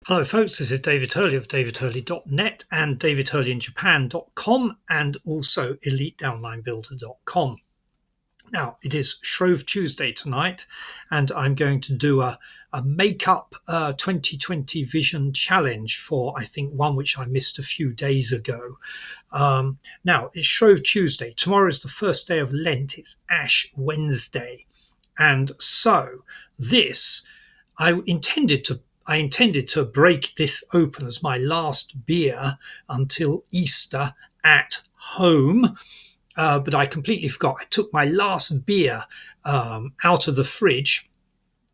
Hello folks, this is David Hurley of davidhurley.net and davidhurleyinjapan.com and also elitedownlinebuilder.com. Now, it is Shrove Tuesday tonight and I'm going to do a makeup 2020 vision challenge for, I think, one which I missed a few days ago. Now, it's Shrove Tuesday. Tomorrow is the first day of Lent. It's Ash Wednesday. And so this, I intended to break this open as my last beer until Easter at home, but I completely forgot. I took my last beer out of the fridge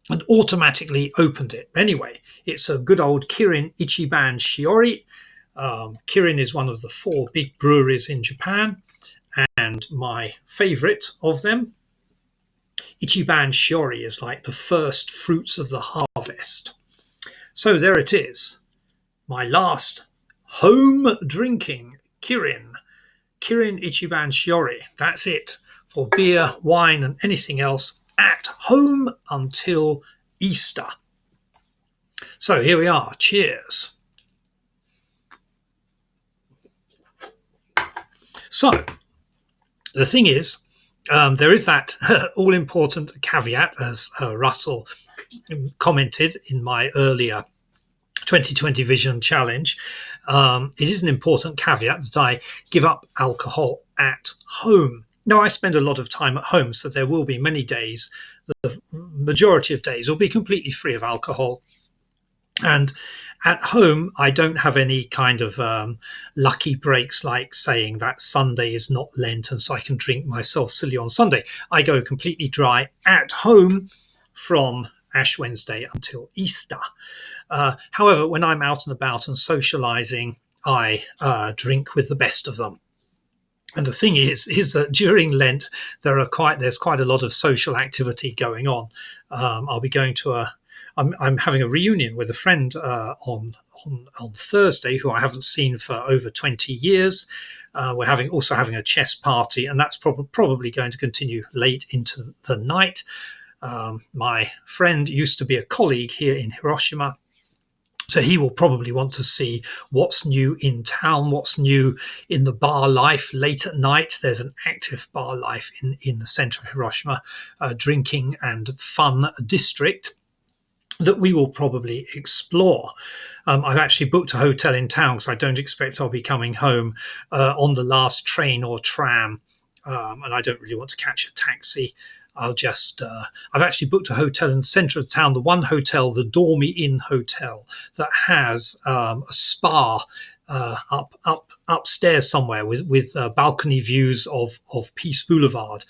and automatically opened it. Anyway, it's a good old Kirin Ichiban Shiori. Kirin is one of the 4 big breweries in Japan, and my favorite of them. Ichiban Shiori is like the first fruits of the harvest. So there it is, my last home drinking Kirin Ichiban Shiori. That's it for beer, wine, and anything else at home until Easter. So here we are. Cheers. So the thing is, there is that all-important caveat, as Russell commented in my earlier 2020 Vision Challenge. It is an important caveat that I give up alcohol at home. Now, I spend a lot of time at home, so there will be many days, the majority of days will be completely free of alcohol. And at home, I don't have any kind of lucky breaks like saying that Sunday is not Lent and so I can drink myself silly on Sunday. I go completely dry at home from Ash Wednesday until Easter. However, when I'm out and about and socializing, I drink with the best of them. And the thing is that during Lent, there's quite a lot of social activity going on. I'll be going to I'm having a reunion with a friend on Thursday who I haven't seen for over 20 years. We're also having a chess party, and that's probably going to continue late into the night. My friend used to be a colleague here in Hiroshima, so he will probably want to see what's new in town, what's new in the bar life late at night. There's an active bar life in the center of Hiroshima, drinking and fun district that we will probably explore. I've actually booked a hotel in town because I don't expect I'll be coming home on the last train or tram, and I don't really want to catch a taxi. I've actually booked a hotel in the center of town, the one hotel, the Dormy Inn Hotel, that has a spa upstairs somewhere with balcony views of Peace Boulevard.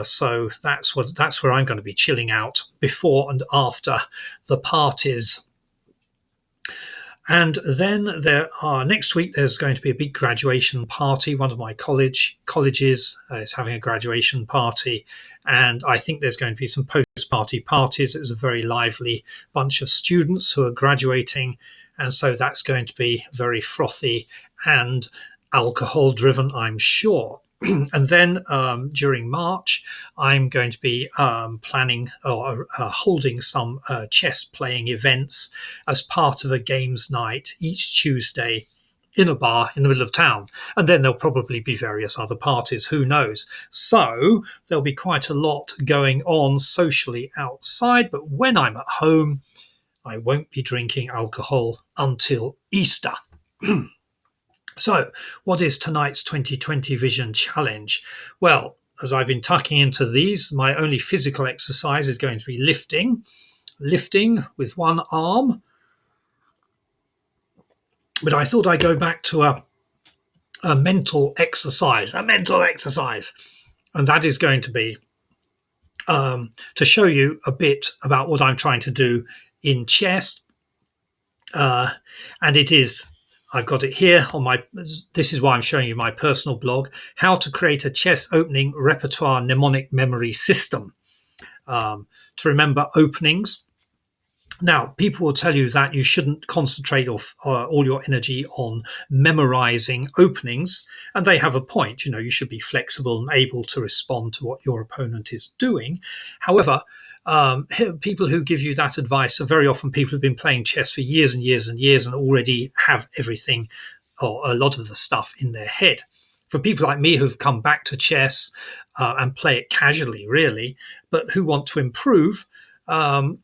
So that's where I'm going to be chilling out before and after the parties. And then next week there's going to be a big graduation party. One of my colleges is having a graduation party, and I think there's going to be some post-party parties. It was a very lively bunch of students who are graduating, and so that's going to be very frothy and alcohol-driven, I'm sure. And then during March, I'm going to be planning or holding some chess playing events as part of a games night each Tuesday in a bar in the middle of town. And then there'll probably be various other parties, who knows. So there'll be quite a lot going on socially outside. But when I'm at home, I won't be drinking alcohol until Easter. So, what is tonight's 2020 Vision Challenge? Well, as I've been tucking into these, my only physical exercise is going to be lifting with one arm. But I thought I'd go back to a mental exercise, and that is going to be to show you a bit about what I'm trying to do in chess. And it is... I've got it here this is why I'm showing you my personal blog, How to Create a Chess Opening Repertoire Mnemonic Memory System, to remember openings. Now, people will tell you that you shouldn't concentrate all your energy on memorizing openings, and they have a point. You should be flexible and able to respond to what your opponent is doing. However, people who give you that advice are very often people who've been playing chess for years and years and years and already have everything or a lot of the stuff in their head. For people like me who've come back to chess and play it casually, really, but who want to improve, I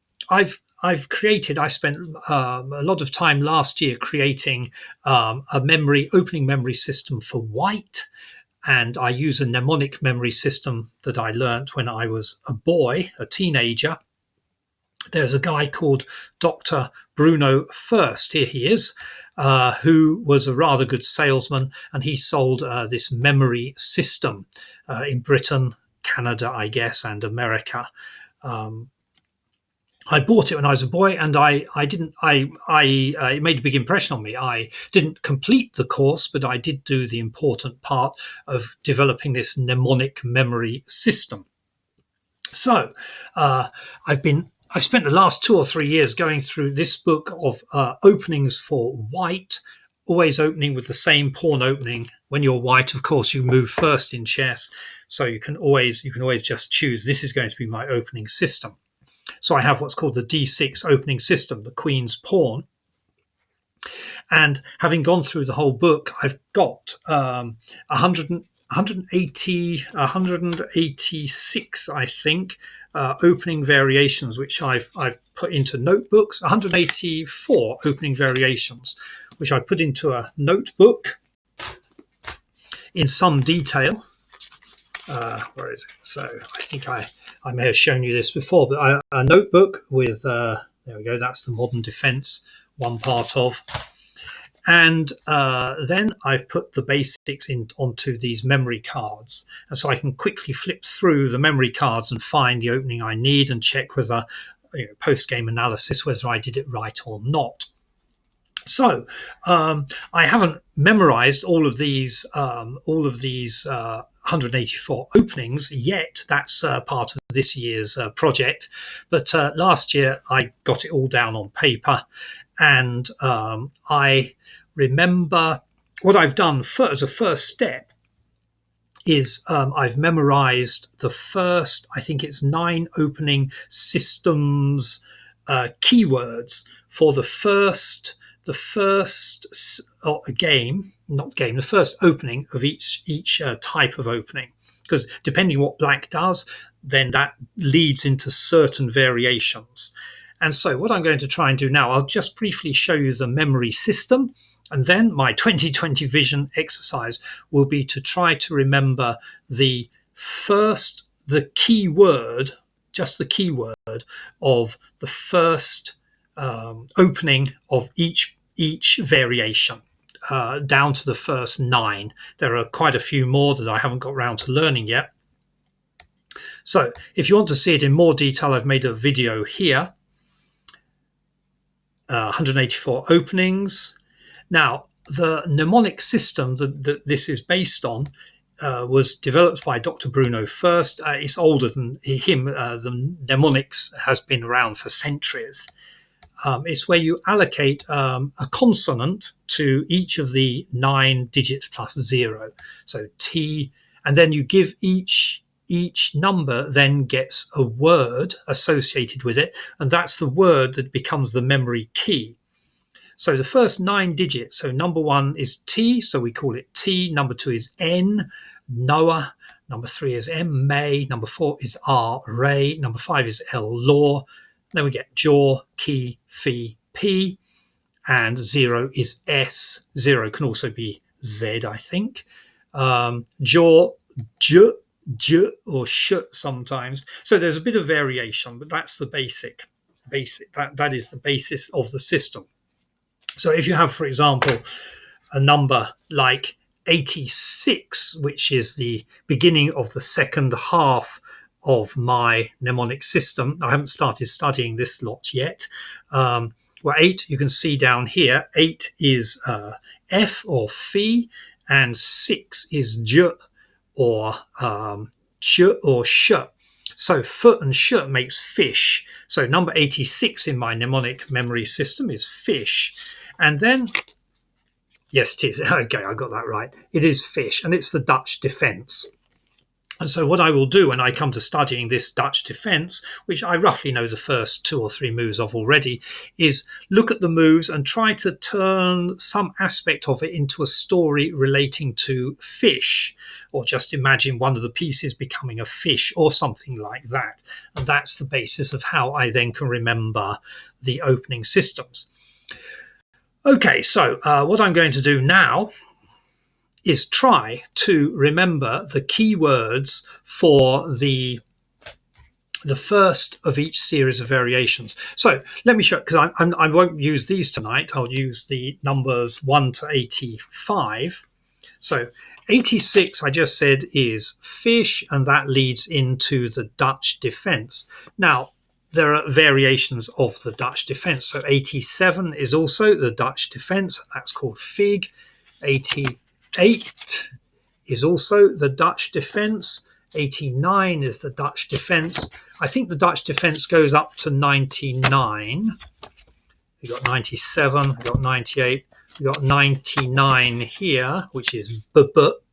spent a lot of time last year creating a opening memory system for white. And I use a mnemonic memory system that I learnt when I was a boy, a teenager. There's a guy called Dr. Bruno First, here he is, who was a rather good salesman, and he sold this memory system in Britain, Canada, I guess, and America. I bought it when I was a boy, and it made a big impression on me. I didn't complete the course, but I did do the important part of developing this mnemonic memory system. So I spent the last 2 or 3 years going through this book of openings for white, always opening with the same pawn opening. When you're white, of course, you move first in chess, so you can always just choose, this is going to be my opening system. So I have what's called the D6 opening system, the Queen's Pawn. And having gone through the whole book, I've got 186, I think, opening variations, which I've put into notebooks. 184 opening variations, which I put into a notebook in some detail. Where is it? So I think I may have shown you this before, but a notebook with, there we go, that's the modern defense, one part of. And then I've put the basics onto these memory cards. And so I can quickly flip through the memory cards and find the opening I need and check whether, post-game analysis, whether I did it right or not. So I haven't memorized all of these 184 openings yet. That's part of this year's project. But last year I got it all down on paper, and I remember what I've done as a first step is I've memorized the first, I think it's 9 opening systems keywords for the first opening of each type of opening, because depending what black does, then that leads into certain variations. And so what I'm going to try and do now, I'll just briefly show you the memory system, and then my 2020 vision exercise will be to try to remember the keyword, just the keyword of the first opening of each variation, down to the first 9. There are quite a few more that I haven't got around to learning yet. So if you want to see it in more detail, I've made a video here. 184 openings. Now, the mnemonic system that this is based on was developed by Dr. Bruno First. It's older than him. The mnemonics has been around for centuries. It's where you allocate a consonant to each of the 9 digits plus 0. So T, and then you give each number then gets a word associated with it, and that's the word that becomes the memory key. So the first 9 digits, so number 1 is T, so we call it T. Number 2 is N, Noah. Number 3 is M, May. Number 4 is R, Ray. Number 5 is L, Law. Then we get jaw, key, fee, P, and 0 is S. 0 can also be Z, I think. Jaw, J, or sh sometimes. So there's a bit of variation, but that's the basic. That is the basis of the system. So if you have, for example, a number like 86, which is the beginning of the second half of my mnemonic system. I haven't started studying this lot yet. Well, 8, you can see down here, 8 is F or Phi, and 6 is J or J or Sh. So foot and sh makes fish. So number 86 in my mnemonic memory system is fish. And then, yes, it is. Okay, I got that right. It is fish, and it's the Dutch defense. And so what I will do when I come to studying this Dutch defense, which I roughly know the first 2 or 3 moves of already, is look at the moves and try to turn some aspect of it into a story relating to fish, or just imagine one of the pieces becoming a fish or something like that. And that's the basis of how I then can remember the opening systems. Okay, so what I'm going to do now is try to remember the keywords for the first of each series of variations. So let me show, because I won't use these tonight. I'll use the numbers 1 to 85. So 86, I just said, is fish, and that leads into the Dutch defense. Now, there are variations of the Dutch defense. So 87 is also the Dutch defense. That's called fig. 88 is also the Dutch defense. 89 is the Dutch defense. I think the Dutch defense goes up to 99. We've got 97, we've got 98, we've got 99 here, which is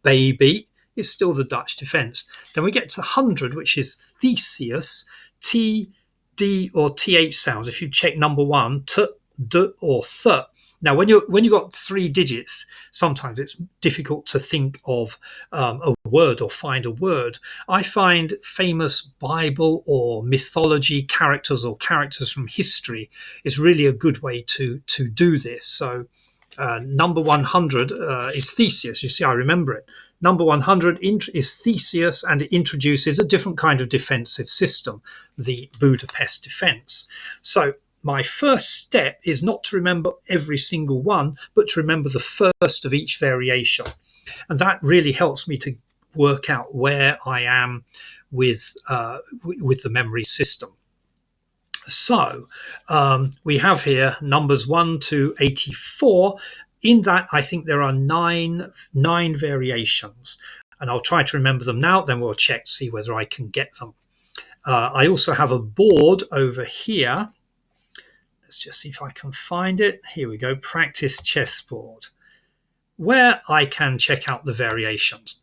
baby. It's still the Dutch defense. Then we get to 100, which is Theseus, T, D, or TH sounds. If you check number 1, T, D, or Th. Now, when you got 3 digits, sometimes it's difficult to think of a word or find a word. I find famous Bible or mythology characters or characters from history is really a good way to do this. So number 100 is Theseus. You see, I remember it. Number 100 is Theseus, and it introduces a different kind of defensive system, the Budapest defense. So my first step is not to remember every single one, but to remember the first of each variation. And that really helps me to work out where I am with the memory system. So we have here numbers 1 to 84. In that, I think there are nine variations. And I'll try to remember them now, then we'll check to see whether I can get them. I also have a board over here. Let's just see if I can find it. Here we go, practice chessboard, where I can check out the variations.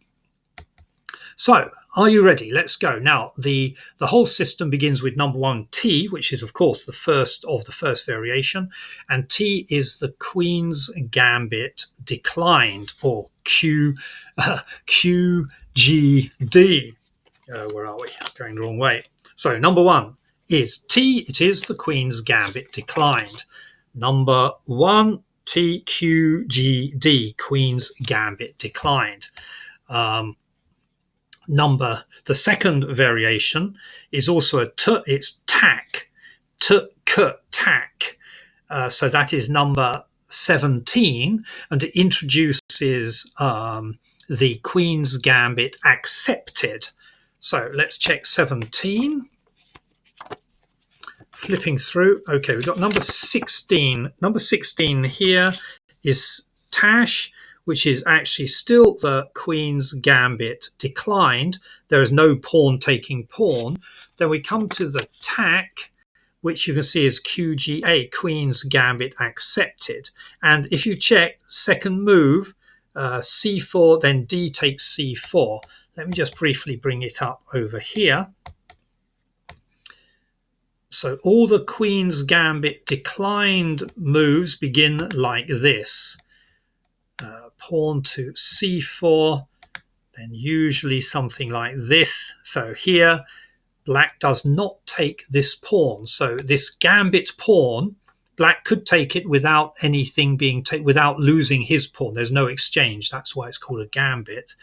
So, are you ready? Let's go. Now, the whole system begins with number 1, T, which is, of course, the first of the first variation. And T is the Queen's Gambit declined, or Q, G, D. Where are we? Going the wrong way. So, number 1. Is T, it is the Queen's Gambit declined. Number 1, T, Q, G, D, Queen's Gambit declined. The second variation is also a T, it's tack, T, K, tack. So that is number 17, and it introduces the Queen's Gambit accepted. So let's check 17. Flipping through. Okay, we've got number 16. Number 16 here is Tash, which is actually still the Queen's Gambit declined. There is no pawn taking pawn. Then we come to the tack, which you can see is QGA, Queen's Gambit accepted. And if you check second move, C4, then D takes C4. Let me just briefly bring it up over here. So all the Queen's Gambit declined moves begin like this. Pawn to C4, then usually something like this. So here, Black does not take this pawn. So this Gambit pawn, Black could take it without anything being without losing his pawn. There's no exchange. That's why it's called a Gambit.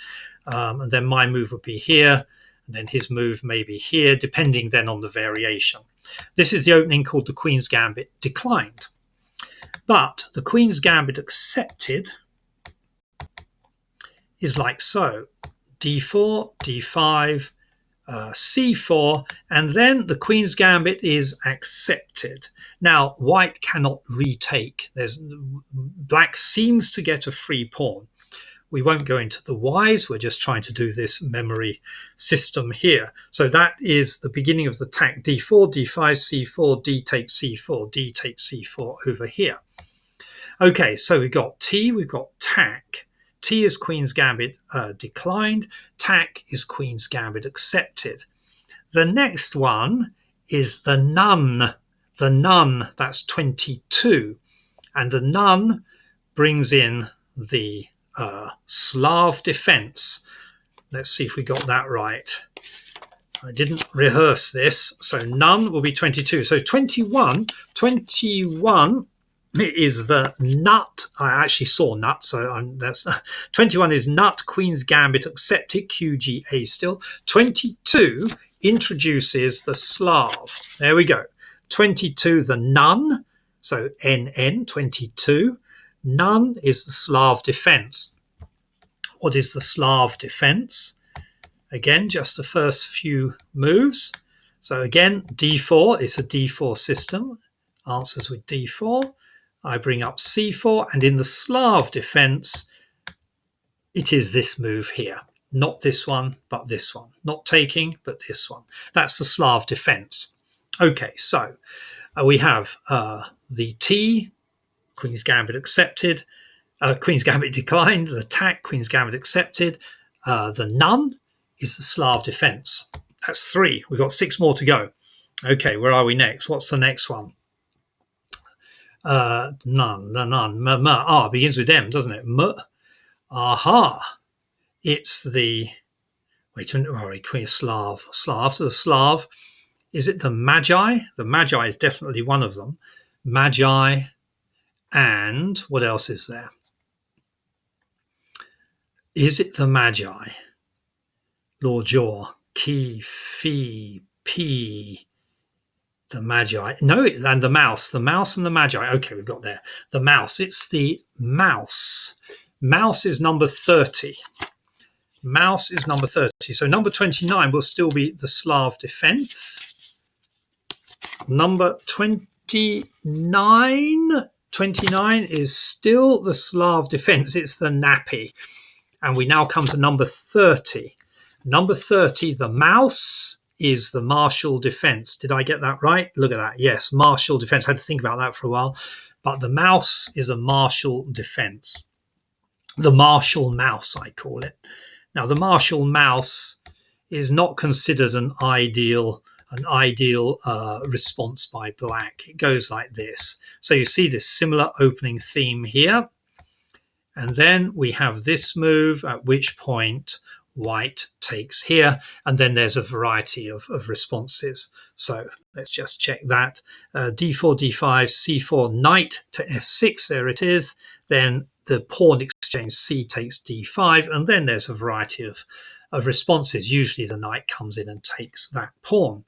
And then my move would be here, and then his move may be here, depending then on the variation. This is the opening called the Queen's Gambit declined. But the Queen's Gambit accepted is like so. D4, D5, C4, and then the Queen's Gambit is accepted. Now, White cannot retake. Black seems to get a free pawn. We won't go into the whys. We're just trying to do this memory system here. So that is the beginning of the tack. D4, D5, C4, D takes C4, D takes C4 over here. Okay, so we've got T, we've got tack. T is Queen's Gambit declined. Tack is Queen's Gambit accepted. The next one is the nun. The nun, that's 22. And the nun brings in the Slav defense. Let's see if we got that right. I didn't rehearse this. So nun will be 22. So 21 is the nut. I actually saw nut, so that's 21 is nut, Queen's Gambit accepted, QGA still. 22 introduces the Slav. There we go. 22, the nun, so NN, 22. Nun is the Slav defense. What is the Slav defense? Again, just the first few moves. So again, D4, it's a D4 system. Answers with D4. I bring up C4, and in the Slav defense, it is this move here. Not this one, but this one. Not taking, but this one. That's the Slav defense. Okay, so we have the T, Queen's Gambit accepted, Queen's Gambit declined, the tack, Queen's Gambit accepted, the nun is the Slav defense. That's 3. We've got 6 more to go. Okay, where are we next? What's the next one? Nun, the nun, m, begins with M, doesn't it? M, aha. It's the, wait a minute, Queen Slav. After the Slav, is it the Magi? The Magi is definitely one of them. Magi, and what else is there? Is it the Magi? Lord Jaw, Ki, Fi, P, the Magi. No, and the mouse and the Magi. Okay, we've got there. The mouse, it's the mouse. Mouse is number 30. Mouse is number 30. So number 29 will still be the Slav defense. Number 29 is still the Slav defense. It's the nappy. And we now come to number 30. Number 30, the mouse is the martial defense. Did I get that right? Look at that. Yes, martial defense. I had to think about that for a while. But the mouse is a martial defense. The martial mouse, I call it. Now, the martial mouse is not considered an ideal response by black. It goes like this. So you see this similar opening theme here. And then we have this move, at which point white takes here, and then there's a variety of responses. So let's just check that. D4, D5, C4, knight to F6, there it is. Then the pawn exchange, C takes D5, and then there's a variety of responses. Usually the knight comes in and takes that pawn.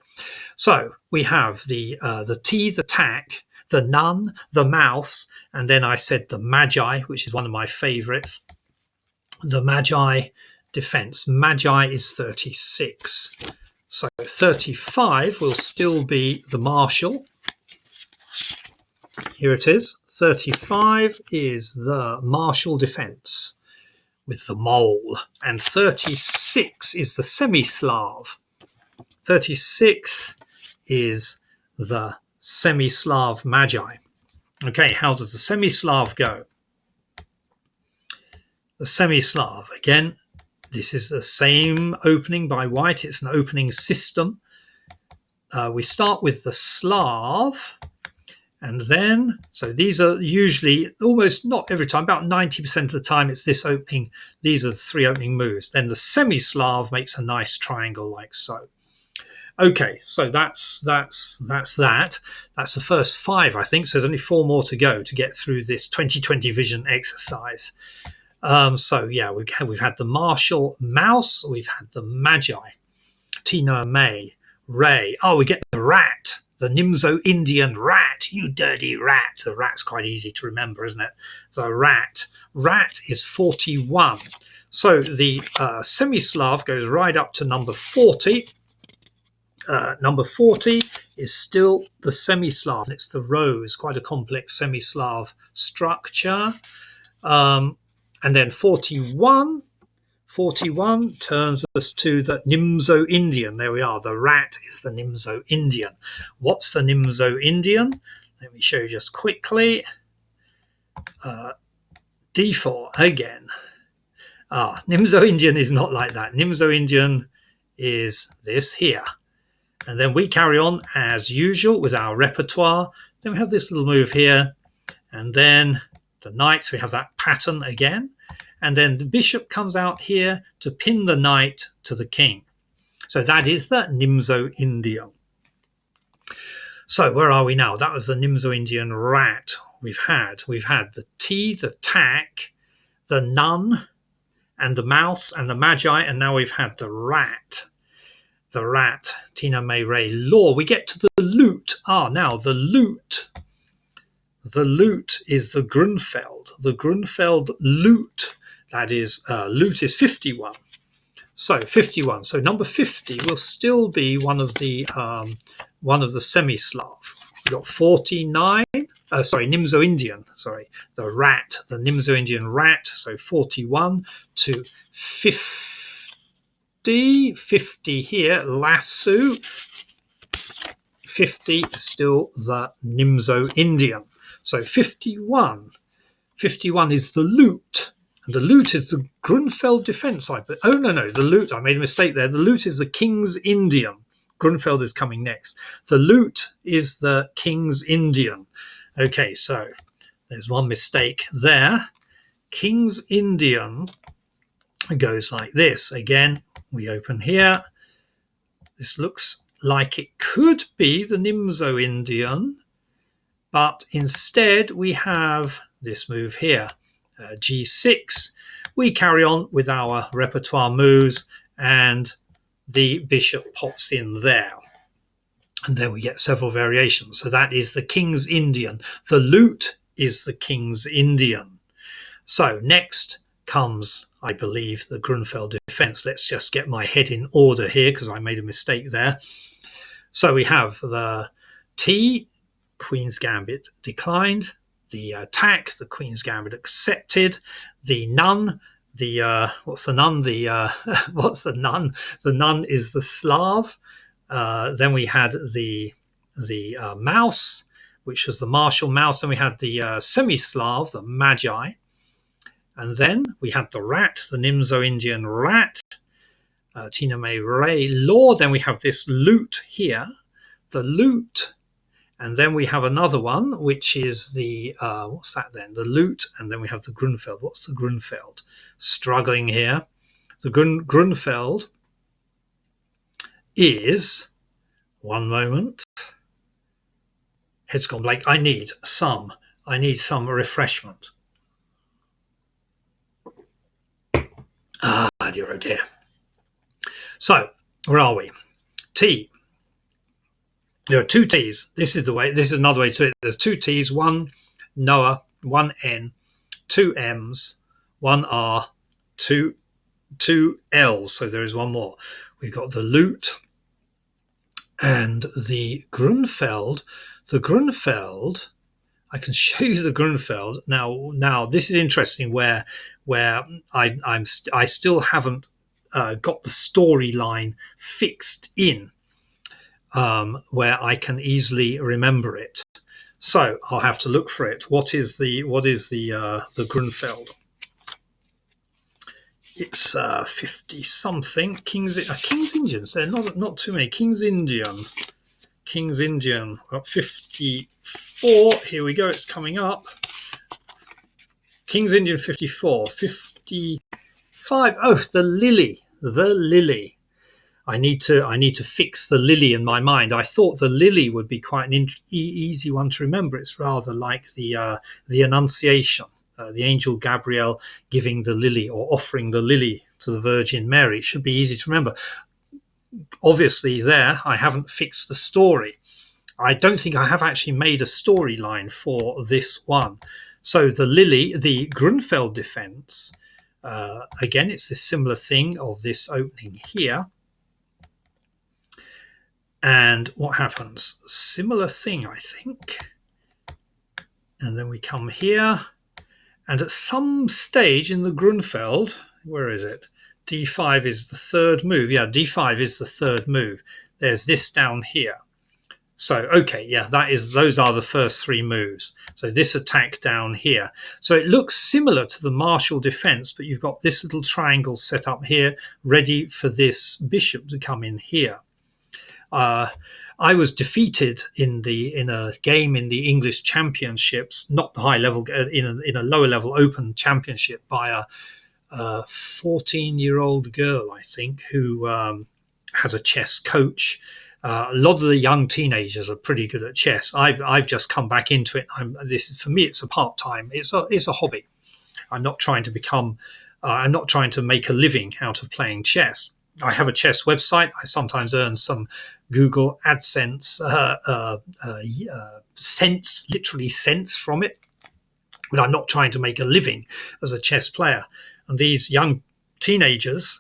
So we have the T, the tack, the nun, the mouse, and then I said the Magi, which is one of my favorites. The Magi defense. Magi is 36. So 35 will still be the martial. Here it is. 35 is the martial defense with the mole. And 36 is the semi-Slav. 36 is the semi-Slav Magi. Okay, how does the semi-Slav go? The semi-Slav, again, this is the same opening by white. It's an opening system. We start with the Slav, and then, so these are usually, almost not every time, about 90% of the time it's this opening. These are the 3 opening moves. Then the semi-Slav makes a nice triangle like so. Okay, so that's that. That's the first 5, I think. So there's only 4 more to go to get through this 2020 vision exercise. So yeah, we've had the martial mouse, we've had the Magi, Tina May, Ray. Oh, we get the rat, the Nimzo Indian rat. You dirty rat. The rat's quite easy to remember, isn't it? The rat. Rat is 41. So the semi-Slav goes right up to number 40. Number 40 is still the semi-Slav. It's the rose, quite a complex semi-Slav structure. And then 41 turns us to the Nimzo Indian. There we are. The rat is the Nimzo Indian. What's the Nimzo Indian? Let me show you just quickly. D4 again. Nimzo-Indian is not like that. Nimzo-Indian is this here. And then we carry on as usual with our repertoire. Then we have this little move here. And then the knights, we have that pattern again. And then the bishop comes out here to pin the knight to the king. So that is the Nimzo-Indian. So where are we now? That was the Nimzo-Indian rat we've had. We've had the tea, the tack, the nun, and the mouse, and the magi, and now we've had the rat. The rat, Tina May Ray Law. We get to the lute. Now the lute. The lute is the Grunfeld. The Grunfeld lute. That is, lute is 51. So 51. So number 50 will still be one of the semi-Slav. We've got 49. Nimzo-Indian. Sorry, the rat, the Nimzo-Indian rat. So 41 to 50. 50 here. Lasso. 50 still the Nimzo-Indian. So 51. 51 is the lute. And the lute is the Grunfeld defense side. But no, the lute, I made a mistake there. The lute is the King's Indian. Grunfeld is coming next. The lute is the King's Indian. Okay, so there's one mistake there. King's Indian goes like this. Again, we open here. This looks like it could be the Nimzo-Indian, but instead we have this move here. G6. We carry on with our repertoire moves, and the bishop pops in there. And then we get several variations. So that is the King's Indian. The lute is the King's Indian. So next comes, I believe, the Grunfeld defense. Let's just get my head in order here because I made a mistake there. So we have the T, Queen's Gambit declined. The attack, the Queen's Gambit accepted. The nun, what's the nun? What's the nun? The nun is the Slav. Then we had the mouse, which was the martial mouse. Then we had the semi-Slav, the Magi. And then we had the rat, the Nimzo-Indian rat. Tina May Ray Law. Then we have this lute here, the lute. And then we have another one, which is the, what's that then? The lute, and then we have the Grunfeld. What's the Grunfeld? Struggling here. The Grunfeld is, one moment, head's gone blank. I need some refreshment. Dear, oh dear. So, where are we? T. There are two T's. This is the way. This is another way to it. There's two T's, one Noah, one N, two M's, one R, two L's. So there is one more. We've got the lute and the Grunfeld. The Grunfeld, I can show you the Grunfeld. Now this is interesting where I still haven't got the storyline fixed in. Where I can easily remember it, so I'll have to look for it. What is the Grunfeld? It's 50 something. King's Indians. They're not too many. King's Indian. Got 54. Here we go. It's coming up. King's Indian 54. 55. Oh, the lily. I need to fix the lily in my mind. I thought the lily would be quite an easy one to remember. It's rather like the Annunciation, the angel Gabriel giving the lily or offering the lily to the Virgin Mary. It should be easy to remember. Obviously, there I haven't fixed the story. I don't think I have actually made a storyline for this one. So the lily, the Grunfeld defense. Again, it's this similar thing of this opening here. And what happens? Similar thing, I think. And then we come here. And at some stage in the Grunfeld, where is it? D5 is the third move. Yeah, D5 is the third move. There's this down here. So, okay, yeah, those are the first three moves. So this attack down here. So it looks similar to the martial defense, but you've got this little triangle set up here, ready for this bishop to come in here. I was defeated in a game in the English Championships, not the high level, in a lower level open championship, by a 14-year-old girl, I think, who has a chess coach. A lot of the young teenagers are pretty good at chess. I've just come back into it. For me, it's a part time. It's a hobby. I'm not trying to become. I'm not trying to make a living out of playing chess. I have a chess website. I sometimes earn some Google AdSense cents, literally cents from it. But I'm not trying to make a living as a chess player. And these young teenagers,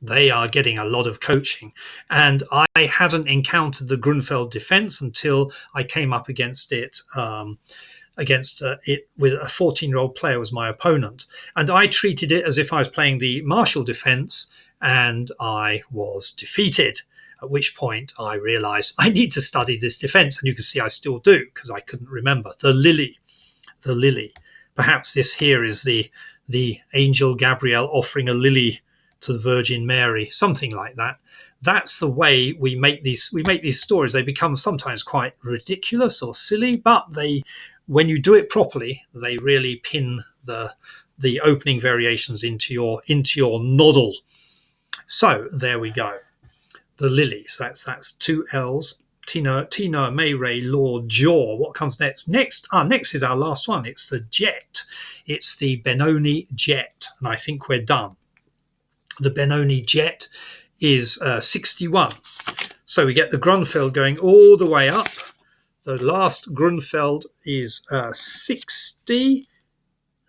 they are getting a lot of coaching. And I hadn't encountered the Grunfeld defense until I came up against it. It with a 14-year-old player was my opponent. And I treated it as if I was playing the martial defense, and I was defeated. At which point I realized I need to study this defense. And you can see I still do, because I couldn't remember. The lily. Perhaps this here is the angel Gabriel offering a lily to the Virgin Mary, something like that. That's the way we make these stories. They become sometimes quite ridiculous or silly, but when you do it properly, they really pin the opening variations into your noddle. So there we go. The lilies. That's two L's. Tina, May Ray, Lord, Jaw. What comes next? Next is our last one. It's the jet. It's the Benoni jet. And I think we're done. The Benoni jet is 61. So we get the Grunfeld going all the way up. The last Grunfeld is 60.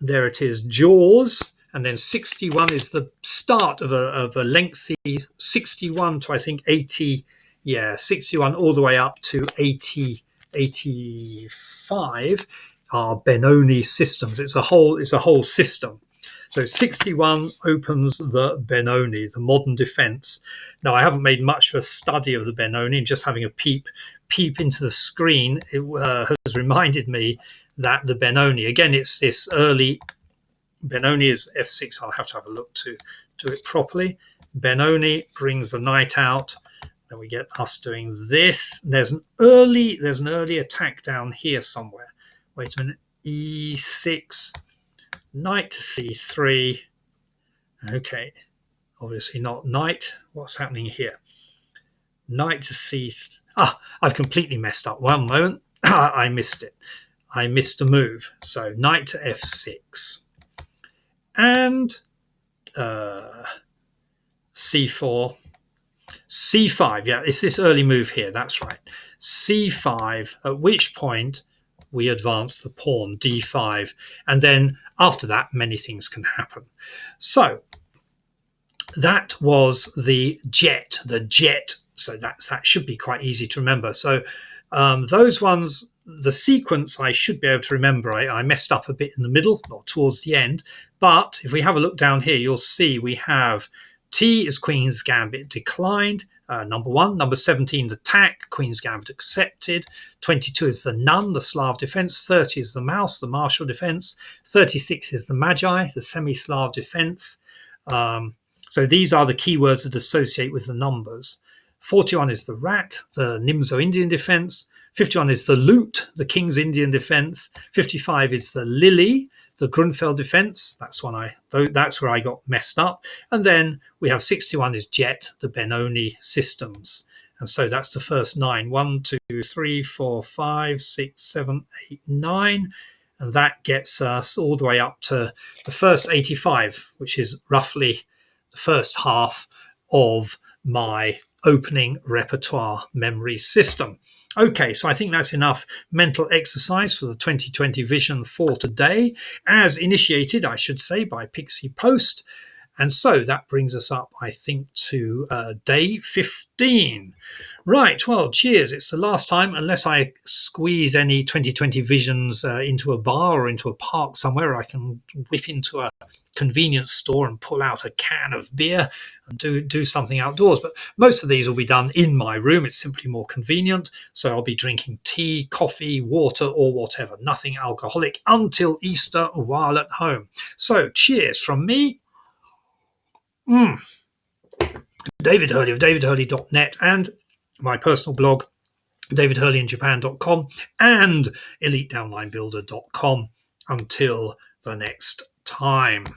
There it is, Jaws. And then 61 is the start of a lengthy 61 to, I think, 80. Yeah, 61 all the way up to 80, 85 are Benoni systems. It's a whole system. So 61 opens the Benoni, the modern defense. Now, I haven't made much of a study of the Benoni, and just having a peep into the screen, it has reminded me that the Benoni, again, it's this early. Benoni is F6. I'll have to have a look to do it properly. Benoni brings the knight out. Then we get us doing this. There's an early attack down here somewhere. Wait a minute. E6, knight to C3. Okay, obviously not knight. What's happening here? Knight to C3. I've completely messed up. One moment. I missed it. I missed a move. So knight to F6. And C4. C5, yeah, it's this early move here, that's right. C5, at which point we advance the pawn, D5, and then after that, many things can happen. So that was the jet. So that should be quite easy to remember. So those ones, the sequence I should be able to remember. I messed up a bit in the middle, or towards the end. But if we have a look down here, you'll see we have T is Queen's Gambit declined, number 1. Number 17, the attack, Queen's Gambit accepted. 22 is the nun, the Slav defense. 30 is the mouse, the martial defense. 36 is the Magi, the semi-Slav defense. So these are the keywords that associate with the numbers. 41 is the rat, the Nimzo Indian defense. 51 is the lute, the King's Indian defense. 55 is the lily, the Grunfeld defense. That's where I got messed up. And then we have 61 is jet, the Benoni systems. And so that's the first 9. 1, 2, 3, 4, 5, 6, 7, 8, 9. And that gets us all the way up to the first 85, which is roughly the first half of my opening repertoire memory system. Okay, so I think that's enough mental exercise for the 2020 vision for today, as initiated, I should say, by Pixie Post. And so that brings us up, I think, to day 15. Right, well, cheers. It's the last time, unless I squeeze any 2020 visions into a bar or into a park somewhere, I can whip into a convenience store and pull out a can of beer and do something outdoors. But most of these will be done in my room. It's simply more convenient. So I'll be drinking tea, coffee, water, or whatever. Nothing alcoholic until Easter while at home. So cheers from me. David Hurley of davidhurley.net and my personal blog, davidhurleyinjapan.com and elitedownlinebuilder.com. Until the next time.